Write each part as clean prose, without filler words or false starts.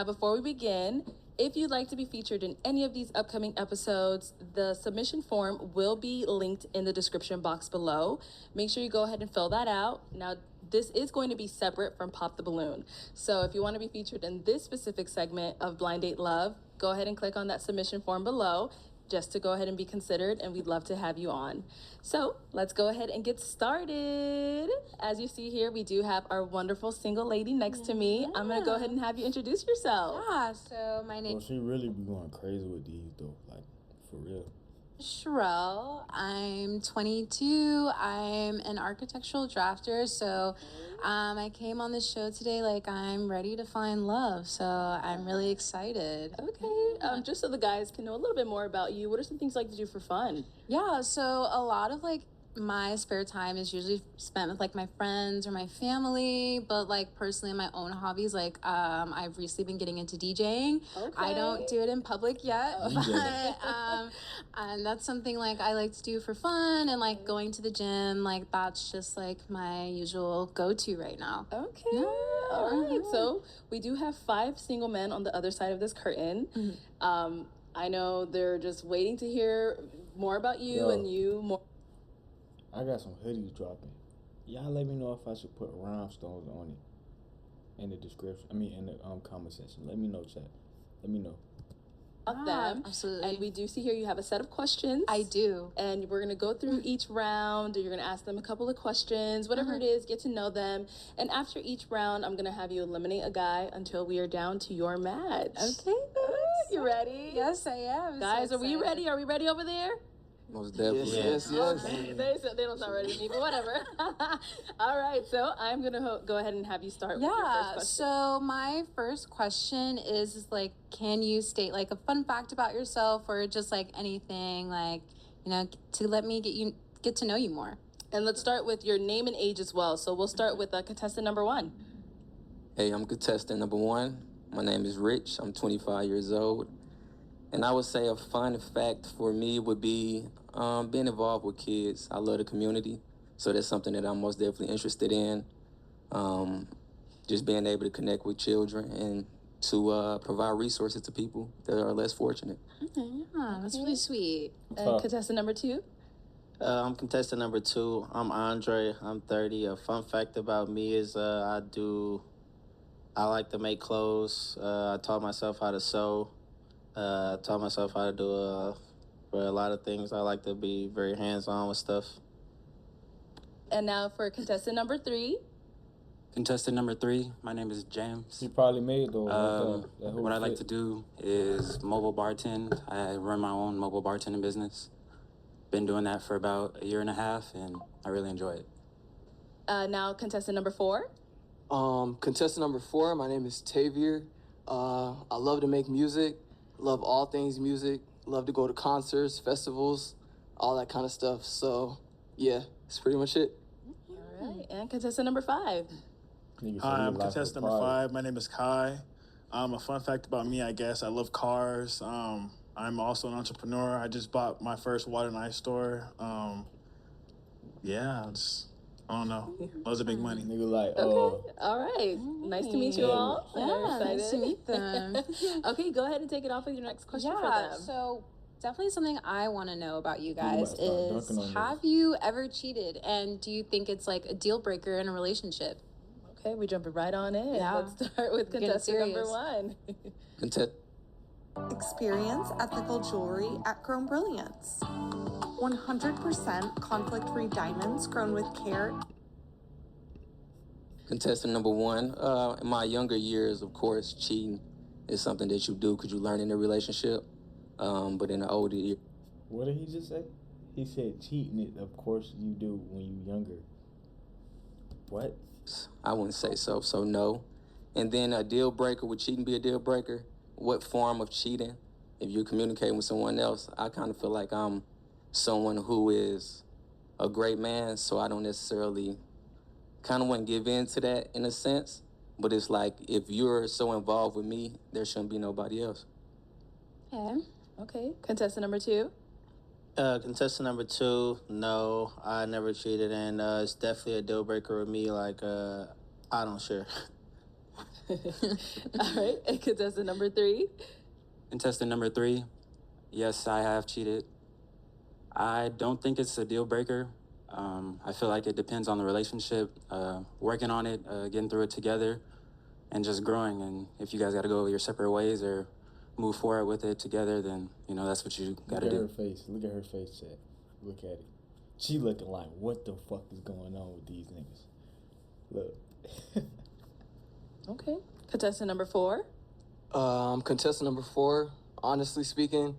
Before we begin, if you'd like to be featured in any of these upcoming episodes, the submission form will be linked in the description box below. Make sure you go ahead and fill that out. Now, this is going to be separate from Pop the Balloon. So if you want to be featured in this specific segment of Blind Date Love, go ahead and click on that submission form below just to go ahead and be considered, and we'd love to have you on. So let's go ahead and get started. As you see here, we do have our wonderful single lady next to me. I'm gonna go ahead and have you introduce yourself. Yeah, so my name Well, she really be going crazy with these though, like for real. is Sherelle. I'm 22. I'm an architectural drafter, so I came on this show today like I'm ready to find love, so I'm really excited. Okay, just so the guys can know a little bit more about you, what are some things you like to do for fun? Yeah, so a lot of my spare time is usually spent with my friends or my family, but personally my own hobbies, I've recently been getting into DJing. Okay. I don't do it in public yet, DJ. but and that's something I like to do for fun, and going to the gym, that's just my usual go-to right now. Okay, all right. So we do have 5 single men on the other side of this curtain. I know they're just waiting to hear more about you Yo. and you more. I got some hoodies dropping. Y'all let me know if I should put rhinestones on it in the description. I mean, in the comment section. Let me know, chat. Let me know. About them. Absolutely. And we do see here you have a set of questions. I do. And we're going to go through each round. You're going to ask them a couple of questions, whatever it is, get to know them. And after each round, I'm going to have you eliminate a guy until we are down to your match. Okay. You ready? Yes, I am. Guys, so are we excited. ready? Are we ready over there? Most definitely. Yes. Okay. They don't sound ready to me, but whatever. All right. So I'm going to go ahead and have you start with your first Yeah, question. so my first question is can you state a fun fact about yourself, or just anything to let me get to know you more? And let's start with your name and age as well. So we'll start with contestant number 1. Hey, I'm contestant number 1. My name is Rich. I'm 25 years old. And I would say a fun fact for me would be being involved with kids. I love the community, so that's something that I'm most definitely interested in. Just being able to connect with children and to provide resources to people that are less fortunate. Yeah, that's really sweet. And contestant number 2. I'm contestant number 2. I'm Andre. I'm 30. A fun fact about me is I like to make clothes. I taught myself how to sew. Taught myself how to do for a lot of things. I like to be very hands-on with stuff. And now for contestant number 3. Contestant number 3, my name is James. He probably made though. What I like to do is mobile bartend. I run my own mobile bartending business. Been doing that for about 1.5 years, and I really enjoy it. Now contestant number 4. Contestant number 4, my name is Tavier. I love to make music, love all things music, love to go to concerts, festivals, all that kind of stuff. So, yeah, that's pretty much it. All right. And contestant number 5. Hi, I'm contestant number 5. My name is Kai. A fun fact about me, I guess, I love cars. I'm also an entrepreneur. I just bought my first water and ice store. I don't know. Loads of big money. Nigga like, Okay. All right. Nice to meet you all. I'm very Yeah, nice to excited. meet them. Okay, go ahead and take it off with your next question for Yeah, them. so definitely something I want to know about you might guys start is, dunking on have you ever cheated, and do you think it's a deal breaker in a relationship? Okay, we jumping right on in. Yeah. Let's start with Getting contestant number serious. 1. Contest. Experience ethical jewelry at Grown Brilliance. 100% conflict-free diamonds grown with care. Contestant number 1. In my younger years, of course, cheating is something that you do because you learn in a relationship. But in the older years, what did he just say? He said cheating it, of course you do when you younger. What? I wouldn't say so. So no. And then a deal breaker, would cheating be a deal breaker? What form of cheating? If you're communicating with someone else, I kind of feel like I'm someone who is a great man, so I don't necessarily kind of want to give in to that in a sense. But it's like, if you're so involved with me, there shouldn't be nobody else. Okay. Okay, contestant number 2. Contestant number 2, no, I never cheated, and it's definitely a deal breaker with me. I don't share. All right, and contestant number 3. Contestant number 3, yes, I have cheated. I don't think it's a deal breaker. I feel like it depends on the relationship, working on it, getting through it together, and just growing. And if you guys got to go your separate ways or move forward with it together, then, that's what you got to do. Look at her face, chat. Look at it. She looking like, what the fuck is going on with these niggas? Look. Okay. Contestant number 4. Contestant number 4, honestly speaking,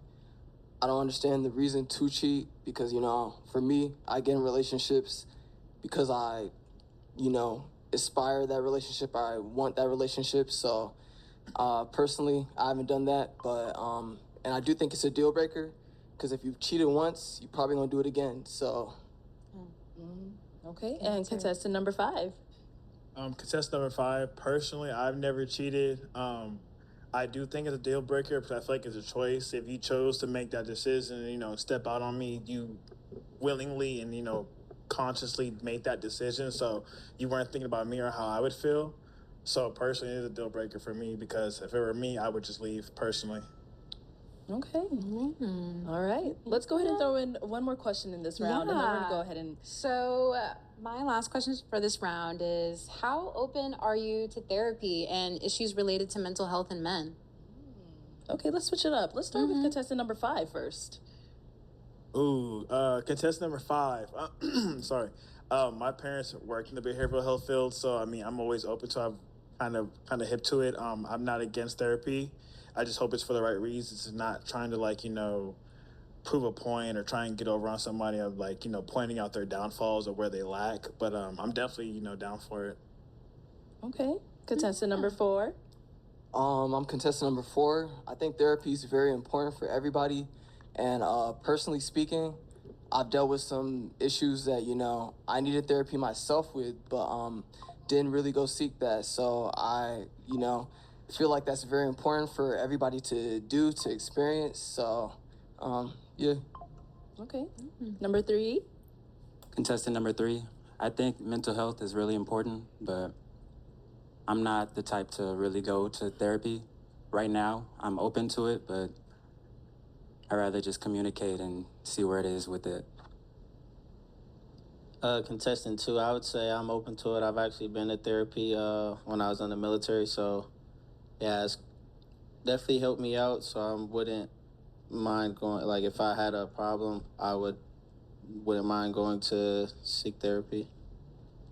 I don't understand the reason to cheat because, for me, I get in relationships because I, aspire that relationship. I want that relationship. So, personally, I haven't done that. But, and I do think it's a deal breaker because if you've cheated once, you're probably going to do it again. So. Okay. And contestant number 5. Contestant number 5, personally, I've never cheated. I do think it's a deal breaker because I feel like it's a choice. If you chose to make that decision and, step out on me, you willingly and, consciously made that decision. So you weren't thinking about me or how I would feel. So personally, it is a deal breaker for me because if it were me, I would just leave personally. Okay. All right. Let's go ahead and throw in one more question in this round, and then we're going to go ahead and... So my last question for this round is, how open are you to therapy and issues related to mental health in men? Okay, let's switch it up. Let's start with contestant number 5 first. Ooh, contestant number 5. Sorry. My parents work in the behavioral health field, so, I'm always open to it. I'm kind of hip to it. I'm not against therapy. I just hope it's for the right reasons and not trying to, prove a point or try and get over on somebody of, pointing out their downfalls or where they lack. But I'm definitely, down for it. Okay. Contestant number 4. I'm contestant number 4. I think therapy is very important for everybody. And personally speaking, I've dealt with some issues that, I needed therapy myself with, but didn't really go seek that. So I, feel like that's very important for everybody to do, to experience. So, yeah. Okay. Number 3. Contestant number 3, I think mental health is really important, but I'm not the type to really go to therapy right now. I'm open to it, but I'd rather just communicate and see where it is with it. Contestant 2, I would say I'm open to it. I've actually been to therapy when I was in the military, so yeah, it's definitely helped me out. So I wouldn't mind going. Like if I had a problem, I wouldn't mind going to seek therapy.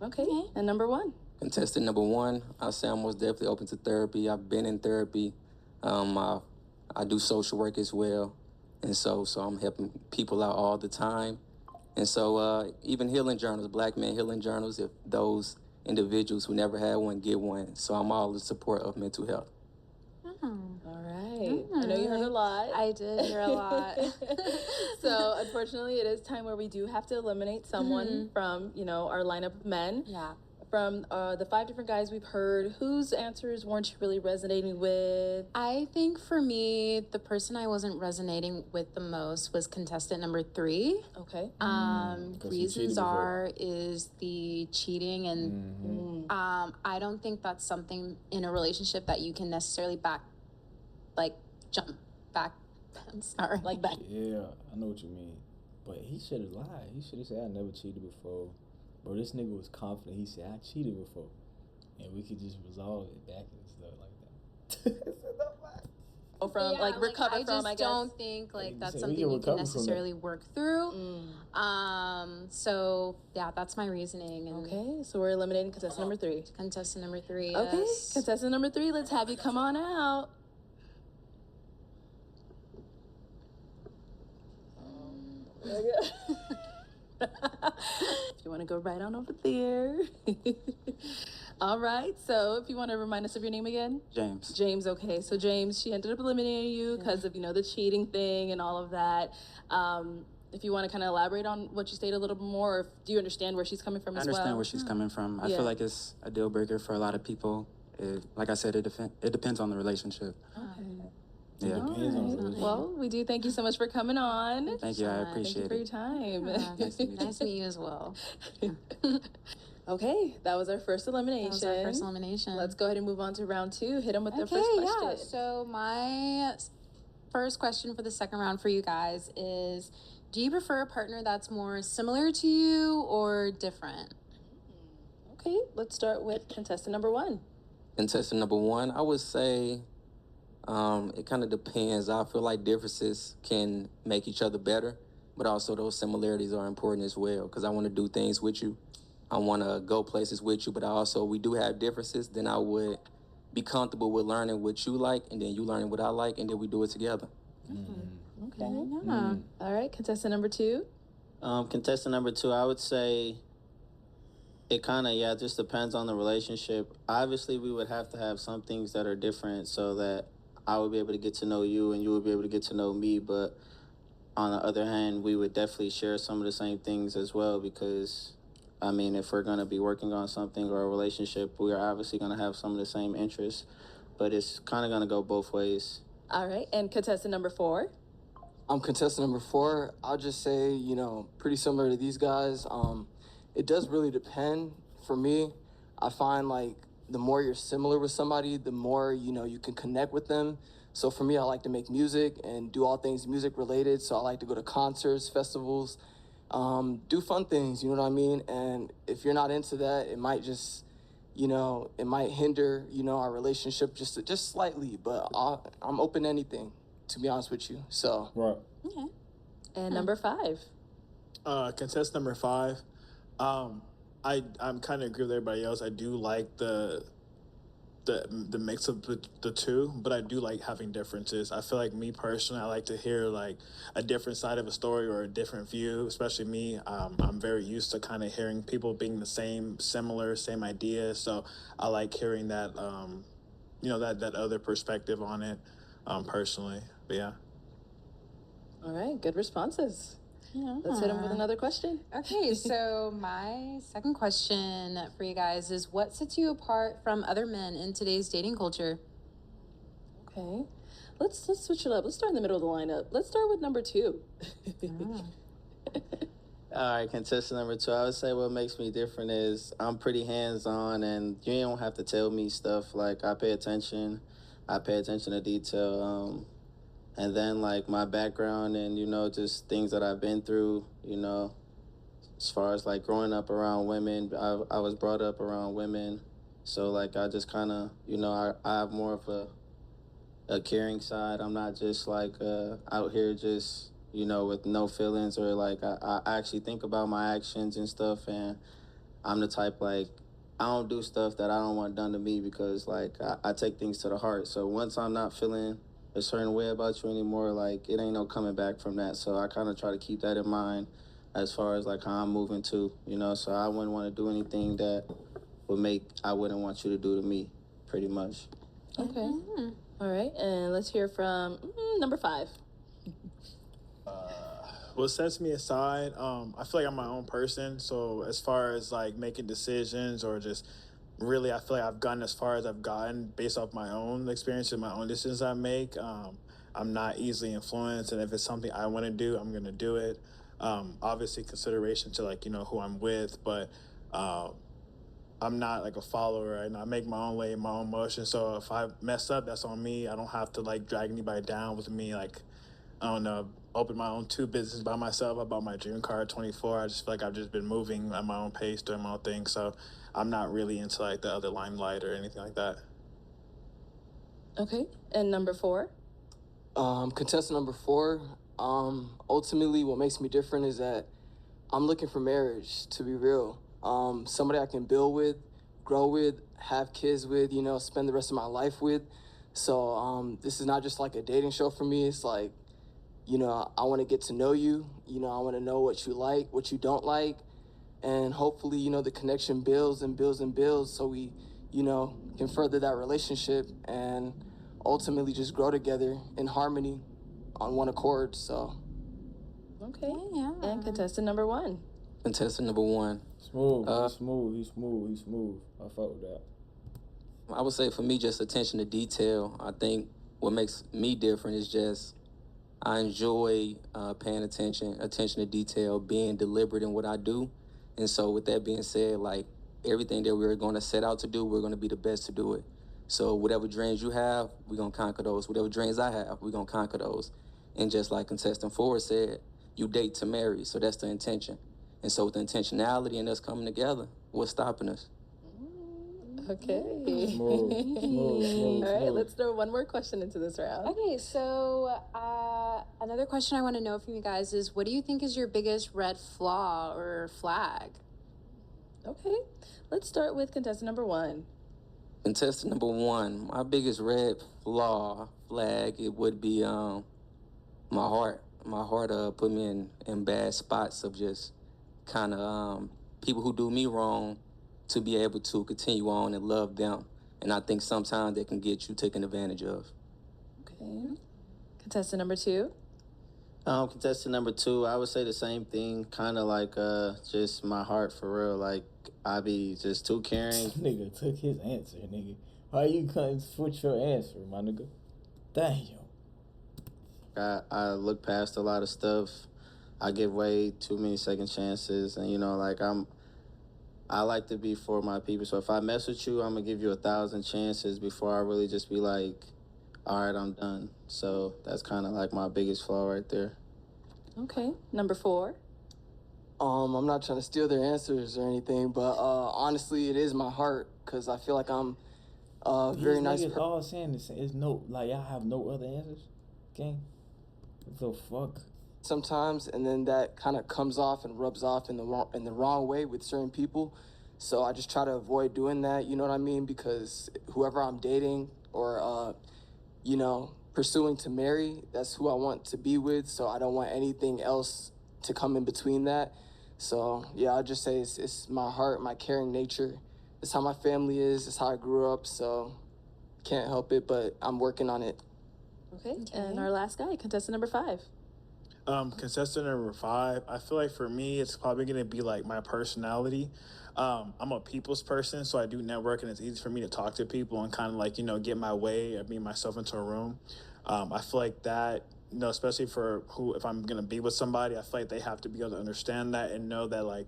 Okay. And number 1. Contestant number 1, I say I'm most definitely open to therapy. I've been in therapy. I do social work as well. And so I'm helping people out all the time. And so even healing journals, Black men healing journals, if those individuals who never had one get one. So I'm all in support of mental health. All right. I know you heard a lot. I did hear a lot. So unfortunately, it is time where we do have to eliminate someone from, our lineup of men. Yeah. From the 5 different guys we've heard, whose answers weren't you really resonating with? I think for me, the person I wasn't resonating with the most was contestant number 3. Okay. Reasons is the cheating, and I don't think that's something in a relationship that you can necessarily jump back. I'm sorry. Back. Yeah, I know what you mean. But he should have lied. He should have said, I never cheated before. Bro, this nigga was confident. He said, I cheated before. And we could just resolve it back and stuff like that. Recover from, I guess. I don't think that's something you can necessarily work through. So yeah, that's my reasoning. And okay, so we're eliminating contestant number 3. Contestant number 3. Okay, yes. Contestant number 3, let's have you come on out. If you want to go right on over there. All right, so if you want to remind us of your name again? James, okay. So James, she ended up eliminating you because of, the cheating thing and all of that. If you want to kind of elaborate on what you stated a little bit more, or do you understand where she's coming from as well? I understand where she's coming from. I feel like it's a deal breaker for a lot of people. Like I said, it depends on the relationship. Okay. Yeah. Well, we do thank you so much for coming on. Thank you. I appreciate it. Thank you for your time. Nice to meet you as well. Okay, that was our first elimination. That was our first elimination. Let's go ahead and move on to round 2. Hit them with the Okay, first question. yeah. So my first question for the second round for you guys is, do you prefer a partner that's more similar to you or different? Okay, let's start with contestant number 1. Contestant number 1, I would say it kind of depends. I feel like differences can make each other better, but also those similarities are important as well because I want to do things with you. I want to go places with you, but we do have differences. Then I would be comfortable with learning what you like, and then you learning what I like, and then we do it together. Okay. Yeah. All right, contestant number 2. Contestant number 2, I would say it kind of, just depends on the relationship. Obviously, we would have to have some things that are different so that I would be able to get to know you and you would be able to get to know me. But on the other hand, we would definitely share some of the same things as well because, I mean, if we're going to be working on something or a relationship, we are obviously going to have some of the same interests. But it's kind of going to go both ways. All right, and contestant number 4. I'm contestant number 4. I'll just say, pretty similar to these guys. It does really depend. For me, I find like the more you're similar with somebody, the more, you can connect with them. So for me, I like to make music and do all things music related. So I like to go to concerts, festivals, do fun things, you know what I mean? And if you're not into that, it might just, it might hinder, our relationship just slightly. But I'm open to anything, to be honest with you. So. Right. Okay. And number 5. Contestant number 5. I'm kind of agree with everybody else. I do like the mix of the two, but I do like having differences. I feel like me personally, I like to hear like a different side of a story or a different view. Especially me, I'm very used to kind of hearing people being the same idea. So I like hearing that, that other perspective on it, personally. But yeah. All right, good responses. Yeah. Let's hit them with another question. Okay, so my second question for you guys is, what sets you apart from other men in today's dating culture? Okay, let's switch it up. Let's start in the middle of the lineup. Let's start with number 2. All right, contestant number 2, I would say what makes me different is I'm pretty hands-on, and you don't have to tell me stuff. Like, I pay attention to detail, and then, like, my background and, just things that I've been through, as far as, like, growing up around women, I was brought up around women. So, like, I just kind of, I have more of a caring side. I'm not just, like, out here just, with no feelings or, like, I actually think about my actions and stuff. And I'm the type, like, I don't do stuff that I don't want done to me because, like, I take things to the heart. So once I'm not feeling a certain way about you anymore, like, it ain't no coming back from that. So I kind of try to keep that in mind as far as, like, how I'm moving too, so I wouldn't want to do anything that I wouldn't want you to do to me, pretty much. Okay. All right, and let's hear from number 5. What sets me aside, I feel like I'm my own person. So as far as like making decisions or just really, I feel like I've gotten as far as I've gotten based off my own experience and my own decisions I make. I'm not easily influenced, and if it's something I want to do, I'm gonna do it. Obviously consideration to like, who I'm with, but I'm not like a follower, and I make my own way, my own motion. So if I mess up, that's on me. I don't have to like drag anybody down with me. Like, I don't know, open my own 2 businesses by myself. I bought my dream car at 24. I just feel like I've just been moving at my own pace, doing my own thing. So I'm not really into like the other limelight or anything like that. Okay, and number 4. Contestant number 4. Ultimately, what makes me different is that I'm looking for marriage, to be real. Somebody I can build with, grow with, have kids with, spend the rest of my life with. So this is not just like a dating show for me. It's like, I want to get to know you. I want to know what you like, what you don't like. And hopefully, the connection builds and builds and builds so we, can further that relationship and ultimately just grow together in harmony on one accord. So. Okay. Yeah. And contestant number 1. Contestant number 1. Smooth. He's smooth. I fuck with that. I would say for me, just attention to detail. I think what makes me different is just I enjoy paying attention to detail, being deliberate in what I do. And so with that being said, like everything that we're going to set out to do, we're going to be the best to do it. So whatever dreams you have, we're going to conquer those. Whatever dreams I have, we're going to conquer those. And just like contestant 4 said, you date to marry, so that's the intention. And so with the intentionality and us coming together, what's stopping us? Okay. Smooth, All right, smooth. let's throw one more question into this round. Okay, so another question I want to know from you guys is, what do you think is your biggest red flaw or flag? Okay, let's start with contestant number 1. Contestant number 1, my biggest red flag, it would be my heart. My heart put me in bad spots of just kind of people who do me wrong, to be able to continue on and love them. And I think sometimes they can get you taken advantage of. Okay. Contestant number 2. Contestant number 2, I would say the same thing. Kind of like just my heart for real. Like I be just too caring. Nigga took his answer, nigga. Why you couldn't switch your answer, my nigga? Damn. I look past a lot of stuff. I give way too many second chances, and like I like to be for my people. So if I mess with you, I'm gonna give you 1,000 chances before I really just be like, all right, I'm done. So that's kind of like my biggest flaw right there. Okay. Number 4. I'm not trying to steal their answers or anything, but honestly, it is my heart, because I feel like I'm very These nice. niggas all saying the same. It's no, like, y'all have no other answers? Gang? What the fuck? Sometimes, and then that kind of comes off and rubs off in the wrong way with certain people. So I just try to avoid doing that, you know what I mean? Because whoever I'm dating or pursuing to marry, that's who I want to be with. So I don't want anything else to come in between that. So yeah, I'll just say it's my heart, my caring nature. It's how my family is. It's how I grew up. So can't help it, but I'm working on it. Okay. And our last guy, contestant number 5. Contestant number 5, I feel like for me, it's probably going to be like my personality. I'm a people's person, so I do network, and it's easy for me to talk to people and kind of like, get my way and be myself into a room. I feel like that, especially for if I'm going to be with somebody, I feel like they have to be able to understand that and know that, like,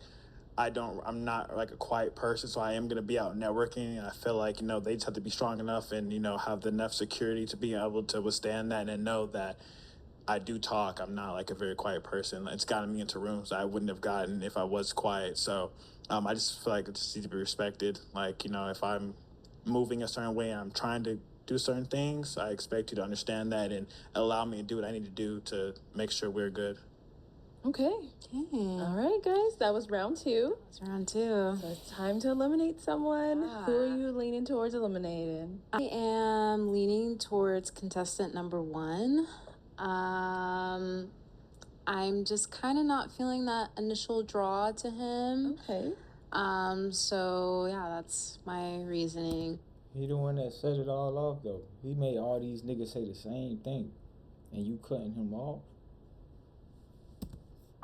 I'm not like a quiet person, so I am going to be out networking. And I feel like, they just have to be strong enough and, have enough security to be able to withstand that and know that I do talk. I'm not like a very quiet person. It's gotten me into rooms I wouldn't have gotten if I was quiet. So I just feel like it just needs to be respected. Like, if I'm moving a certain way and I'm trying to do certain things, I expect you to understand that and allow me to do what I need to do to make sure we're good. Okay. All right, guys. That was round 2. It's round 2. So it's time to eliminate someone. Who are you leaning towards eliminating? I am leaning towards contestant number 1. I'm just kind of not feeling that initial draw to him. Okay. So yeah, that's my reasoning. He the one that set it all off, though. He made all these niggas say the same thing, and you cutting him off.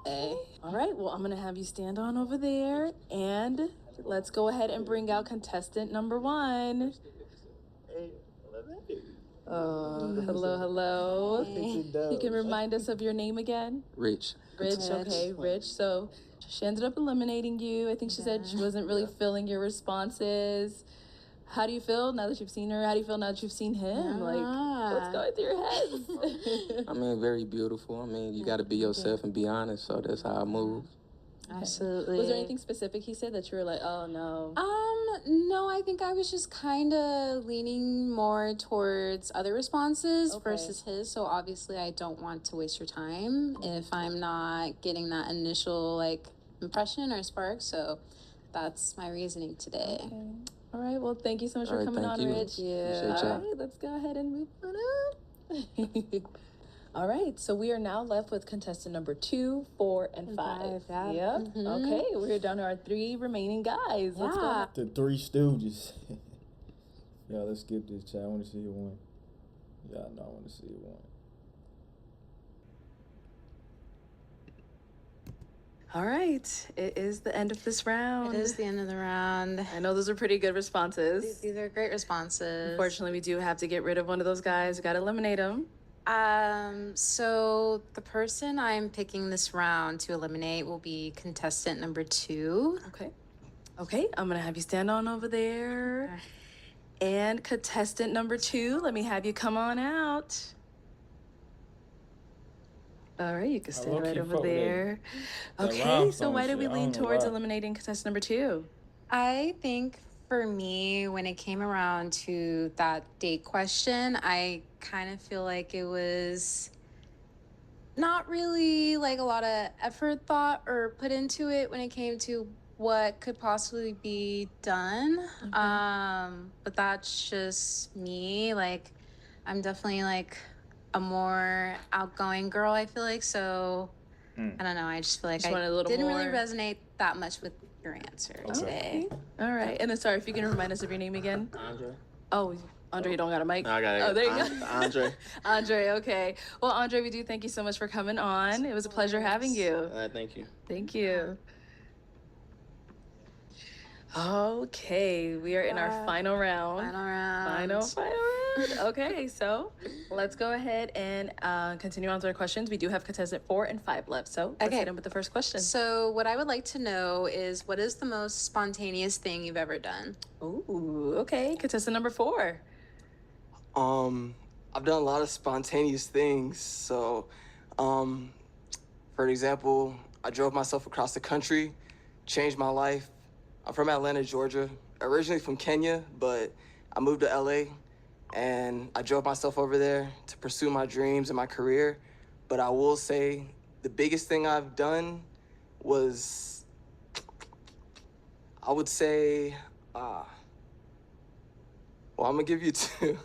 All right. Well, I'm going to have you stand on over there, and let's go ahead and bring out contestant number 1. Hello. You can remind us of your name again? Rich. Rich, okay, Rich. So she ended up eliminating you. I think she said she wasn't really feeling your responses. How do you feel now that you've seen her? How do you feel now that you've seen him? Like, what's going through your head? I mean, very beautiful. I mean, you got to be yourself and be honest. So that's how I move. Absolutely. Was there anything specific he said that you were like, oh no? No, I think I was just kind of leaning more towards other responses versus his. So obviously I don't want to waste your time if I'm not getting that initial impression or spark. So that's my reasoning today. Okay. All right. Well, thank you so much All for right, coming thank on, you. Rich. Appreciate All y'all. right. Let's go ahead and move on up. All right. So we are now left with contestant number 2, 4, and 5. Yeah. Yep. Okay. We're down to our 3 remaining guys. Let's go. The Three Stooges. Yeah, let's skip this, chat. I want to see who won. Yeah, no, I want to see who won. All right. It is the end of this round. It is the end of the round. I know those are pretty good responses. These are great responses. Unfortunately, we do have to get rid of one of those guys. We got to eliminate him. So the person I'm picking this round to eliminate will be contestant number 2. Okay. Okay, I'm gonna have you stand on over there. And contestant number 2, let me have you come on out. All right, you can stand low-key right over fuck with that- there. that Okay, rhyme so song why did shit. we I don't lean know towards why. eliminating contestant number 2? I think for me, when it came around to that date question, I kind of feel like it was not really like a lot of effort thought or put into it when it came to what could possibly be done. But that's just me. Like, I'm definitely like a more outgoing girl, I feel like. So I don't know. I just feel like Just wanted a I little didn't really more- resonate that much with your answer today. All right, and then sorry if you can remind us of your name again. Andre. Oh, Andre, you don't got a mic? No, I got it. Oh, there you go. Andre. Andre, okay. Well, Andre, we do thank you so much for coming on. It was a pleasure having you. Thank you. Thank you. Okay, we are in our final round. Final round. Final round. Okay, so let's go ahead and continue on to our questions. We do have contestant 4 and 5 left, so let's Okay. hit in with the first question. So, what I would like to know is what is the most spontaneous thing you've ever done? Ooh, okay. Contestant number 4. I've done a lot of spontaneous things. So, for example, I drove myself across the country, changed my life. I'm from Atlanta, Georgia, originally from Kenya, but I moved to LA and I drove myself over there to pursue my dreams and my career. But I will say the biggest thing I've done was, I would say, well, I'm gonna give you 2.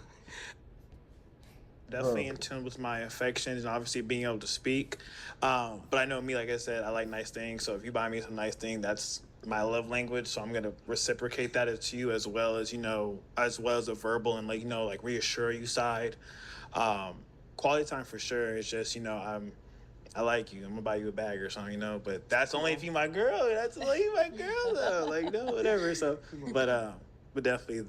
Definitely in tune with my affections and obviously being able to speak. But I know me, like I said, I like nice things. So if you buy me some nice thing, that's my love language. So I'm gonna reciprocate that to you as well as a verbal and like reassure you side. Quality time for sure. It's just I like you. I'm gonna buy you a bag or something, But that's only if you my girl. That's only if you my girl though. Whatever. So, but definitely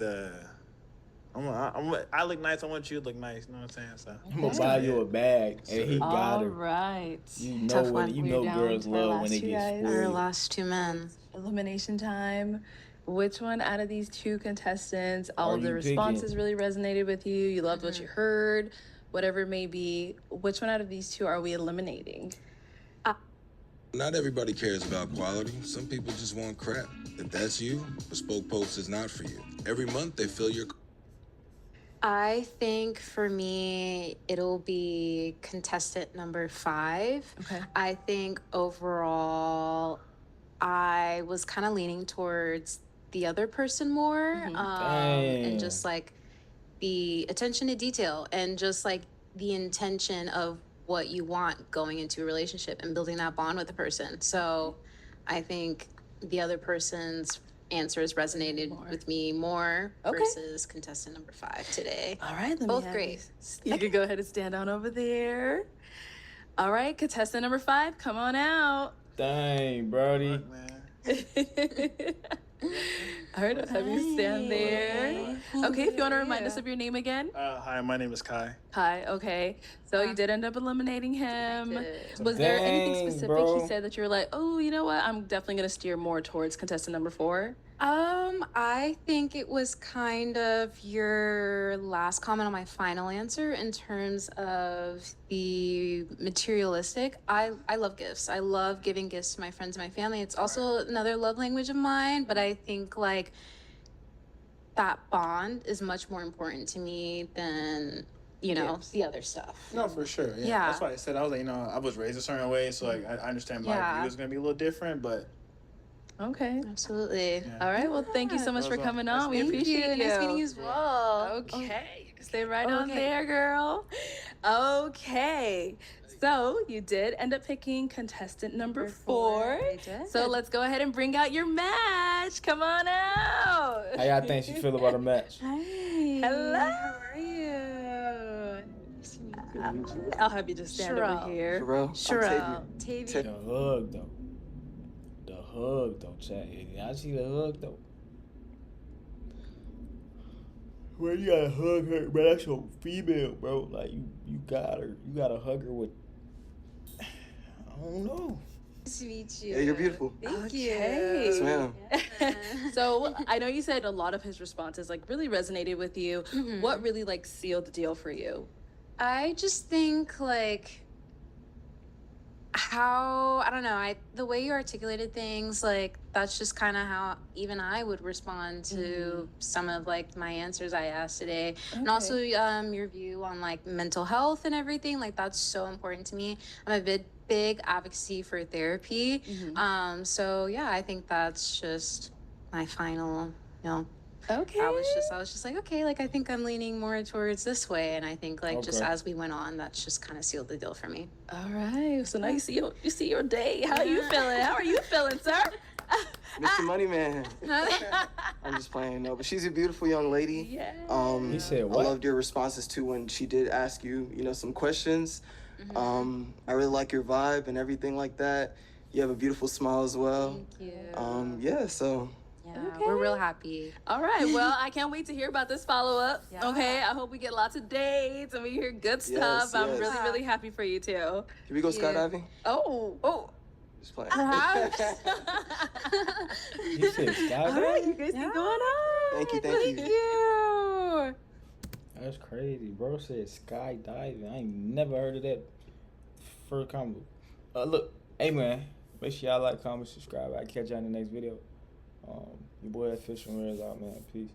I look nice. I want you to look nice. You know what I'm saying? So I'm gonna buy you a bag, and he got All her. right. You know Tough when one. you We're know down girls to our love last when it two gets guys. Our real. last 2 men. Elimination time. Which one out of these 2 contestants, all Are of the you responses picking? really resonated with you? You loved what you heard, whatever it may be. Which one out of these 2 are we eliminating? Not everybody cares about quality. Some people just want crap. If that's you, Bespoke Post is not for you. Every month they fill your I think for me, it'll be contestant number 5. Okay. I think overall, I was kind of leaning towards the other person more, and Dang. just like the attention to detail and just like the intention of what you want going into a relationship and building that bond with the person. So I think the other person's answers resonated with me more Okay. versus contestant number 5 today. All right, let me Both have great. You can go ahead and stand on over there. All right, contestant number 5, come on out. Dang, Brody. man. All right, I'll have you stand there. Okay, if you want to remind us of your name again. Hi, my name is Kai. Hi, okay. So you did end up eliminating him. did. Was there anything Dang, specific bro. he said that you were like, oh, you know what? I'm definitely going to steer more towards contestant number 4? I think it was kind of your last comment on my final answer in terms of the materialistic. I love gifts. I love giving gifts to my friends and my family. It's also another love language of mine, but I think like that bond is much more important to me than, the other stuff. No, for sure. Yeah. Yeah. That's why I said I was like, I was raised a certain way, so like I understand my Yeah. view is gonna be a little different, but Okay. Absolutely. Yeah. All right. Well, thank you so much for That was all. coming on. We Thank appreciate you. Nice meeting you as well. Okay. You can stay right on Okay. there, girl. Okay. So you did end up picking contestant number 4. I did. So let's go ahead and bring out your match. Come on out. How y'all think she feel about a match? Hi. Hello. How are you? I'll have you just stand Sherelle. over here. Bro, Sherelle. Tavy. The hug though. The hug though, chat. Y'all see the hug though? Well, you gotta hug her, bro. That's your female, bro. Like you got her. You gotta hug her with. I don't know. Nice to meet you. Yeah, you're beautiful. Thank Okay. Yes, ma'am. you. So I know you said a lot of his responses like really resonated with you. Mhm. What really like sealed the deal for you? I just think like how I don't know, the way you articulated things, like that's just kind of how even I would respond to some of like my answers I asked today. And also your view on like mental health and everything, like that's so important to me. I'm a big advocacy for therapy. So yeah, I think that's just my final, you know, Okay. I was just like, okay, like I think I'm leaning more towards this way, and I think like just Okay. as we went on, that's just kind of sealed the deal for me. All right. So now you see your day. How are you feeling? How are you feeling, sir? Mr. Money Man. I'm just playing. No, but she's a beautiful young lady. Yeah. He said I what? loved your responses too when she did ask you, some questions. I really like your vibe and everything like that. You have a beautiful smile as well. Thank you. Yeah, so Yeah, we're real happy. All right. Well, I can't wait to hear about this follow up. Yeah. Okay. I hope we get lots of dates and we hear good stuff. Yes, I'm yes. really, really happy for you too. can we go Yeah. skydiving? Oh. Just playing. Perhaps. He said All right. You skydiving? guys keep going on. Thank you. Thank you. That's crazy. Bro said skydiving. I ain't never heard of that. First combo. Look, hey man, make sure y'all like, comment, subscribe. I'll catch y'all in the next video. Your boy Official Mirrors out, man. Peace.